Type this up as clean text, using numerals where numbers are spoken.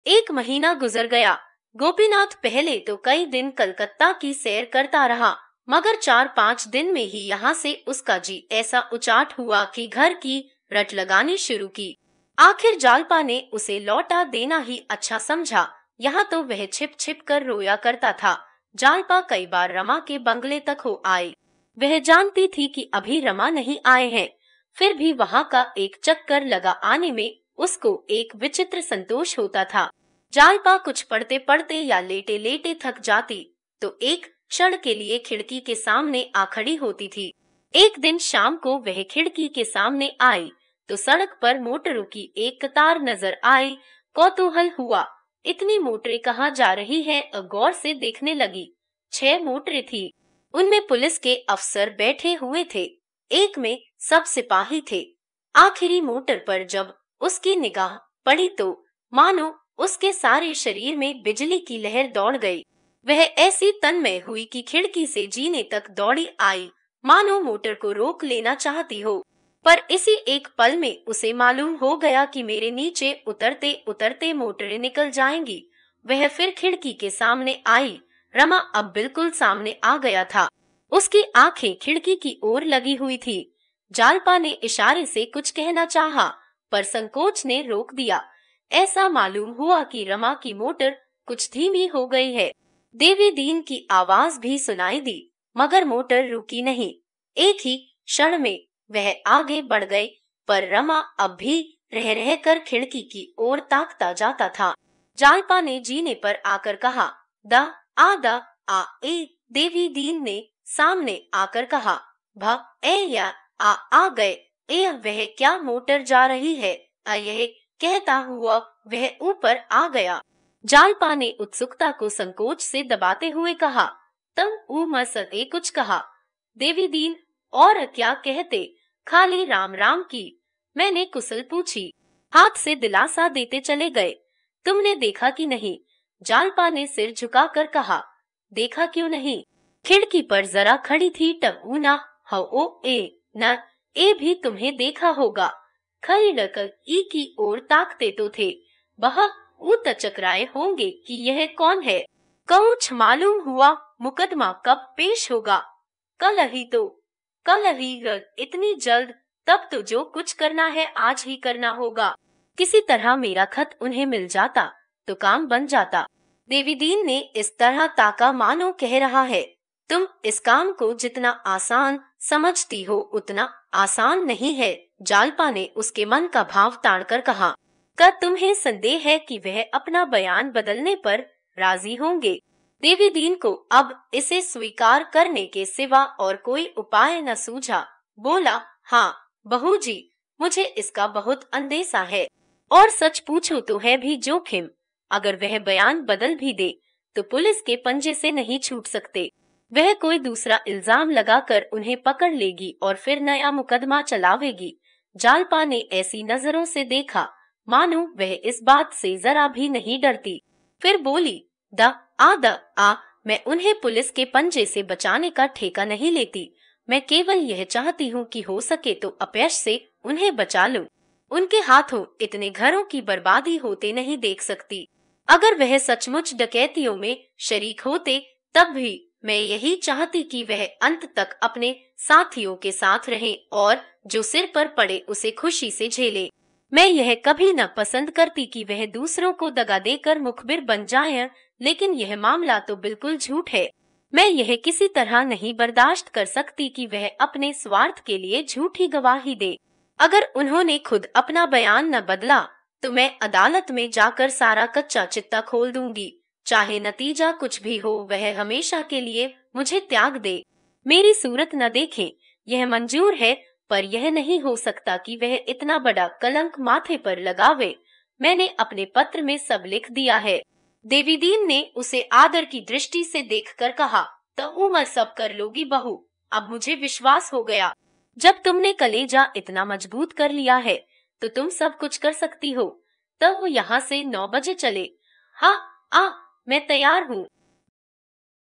एक महीना गुजर गया। गोपीनाथ पहले तो कई दिन कलकत्ता की सैर करता रहा, मगर 4-5 दिन में ही यहाँ से उसका जी ऐसा उचाट हुआ कि घर की रट लगानी शुरू की। आखिर जालपा ने उसे लौटा देना ही अच्छा समझा। यहाँ तो वह छिप छिप कर रोया करता था। जालपा कई बार रमा के बंगले तक हो आई। वह जानती थी कि अभी रमा नहीं आए हैं, फिर भी वहाँ का एक चक्कर लगा आने में उसको एक विचित्र संतोष होता था। जालपा कुछ पढ़ते पढ़ते या लेटे लेटे थक जाती तो एक क्षण के लिए खिड़की के सामने आ खड़ी होती थी। एक दिन शाम को वह खिड़की के सामने आई तो सड़क पर मोटरों की एक कतार नजर आई। कौतूहल हुआ, इतनी मोटरें कहाँ जा रही हैं? गौर से देखने लगी। 6 मोटरें थी। उनमें पुलिस के अफसर बैठे हुए थे, एक में सब सिपाही थे। आखिरी मोटर पर जब उसकी निगाह पड़ी तो मानो उसके सारे शरीर में बिजली की लहर दौड़ गई। वह ऐसी तन्मय हुई कि खिड़की से जीने तक दौड़ी आई, मानो मोटर को रोक लेना चाहती हो। पर इसी एक पल में उसे मालूम हो गया कि मेरे नीचे उतरते उतरते मोटरें निकल जाएंगी। वह फिर खिड़की के सामने आई। रमा अब बिल्कुल सामने आ गया था। उसकी आंखें खिड़की की ओर लगी हुई थी। जालपा ने इशारे से कुछ कहना चाहा, पर संकोच ने रोक दिया। ऐसा मालूम हुआ कि रमा की मोटर कुछ धीमी हो गई है। देवी दीन की आवाज भी सुनाई दी, मगर मोटर रुकी नहीं। एक ही क्षण में वह आगे बढ़ गए, पर रमा अब भी रह रह कर खिड़की की ओर ताकता जाता था। जालपा ने जीने पर आकर कहा, द आ। देवी दीन ने सामने आकर कहा, भ ए या आ गए। ए वह क्या मोटर जा रही है? यह कहता हुआ वह ऊपर आ गया। जालपा ने उत्सुकता को संकोच से दबाते हुए कहा, तम मसते कुछ कहा? देवी दीन, और क्या कहते? खाली राम राम की। मैंने कुशल पूछी। हाथ से दिलासा देते चले गए। तुमने देखा कि नहीं? जालपा ने सिर झुकाकर कहा, देखा क्यों नहीं? खिड़की पर जरा खड़ी थी टबूना हो ए न ए भी तुम्हें देखा होगा। खड़ी डकर ई की ओर ताकते तो थे। वह ऊत चकराए होंगे कि यह कौन है। कुछ मालूम हुआ मुकदमा कब पेश होगा? कल ही तो। कल ही? इतनी जल्द? तब तो जो कुछ करना है आज ही करना होगा। किसी तरह मेरा खत उन्हें मिल जाता तो काम बन जाता। देवीदीन ने इस तरह ताका मानो कह रहा है, तुम इस काम को जितना आसान समझती हो उतना आसान नहीं है। जालपा ने उसके मन का भाव ताड़कर कहा, क्या तुम्हें संदेह है कि वह अपना बयान बदलने पर राजी होंगे? देवीदीन को अब इसे स्वीकार करने के सिवा और कोई उपाय न सूझा। बोला, हाँ बहू जी, मुझे इसका बहुत अंदेशा है, और सच पूछो तो है भी जोखिम। अगर वह बयान बदल भी दे तो पुलिस के पंजे से नहीं छूट सकते। वह कोई दूसरा इल्जाम लगाकर उन्हें पकड़ लेगी और फिर नया मुकदमा चलावेगी। जालपा ने ऐसी नजरों से देखा मानो वह इस बात से जरा भी नहीं डरती। फिर बोली, द आ मैं उन्हें पुलिस के पंजे से बचाने का ठेका नहीं लेती। मैं केवल यह चाहती हूँ कि हो सके तो अपयश से उन्हें बचा लूं। उनके हाथों इतने घरों की बर्बादी होते नहीं देख सकती। अगर वह सचमुच डकैतियों में शरीक होते तब भी मैं यही चाहती कि वह अंत तक अपने साथियों के साथ रहें और जो सिर पर पड़े उसे खुशी से झेले। मैं यह कभी न पसंद करती कि वह दूसरों को दगा देकर मुखबिर बन जाएं, लेकिन यह मामला तो बिल्कुल झूठ है। मैं यह किसी तरह नहीं बर्दाश्त कर सकती कि वह अपने स्वार्थ के लिए झूठी गवाही दे। अगर उन्होंने खुद अपना बयान न बदला तो मैं अदालत में जाकर सारा कच्चा चित्ता खोल दूंगी। चाहे नतीजा कुछ भी हो, वह हमेशा के लिए मुझे त्याग दे, मेरी सूरत न देखे, यह मंजूर है, पर यह नहीं हो सकता कि वह इतना बड़ा कलंक माथे पर लगावे। मैंने अपने पत्र में सब लिख दिया है। देवीदीन ने उसे आदर की दृष्टि से देखकर कहा, तो उम्र सब कर लोगी बहू, अब मुझे विश्वास हो गया। जब तुमने कलेजा इतना मजबूत कर लिया है तो तुम सब कुछ कर सकती हो। तब वो यहाँ से 9 बजे चले। हाँ मैं तैयार हूँ।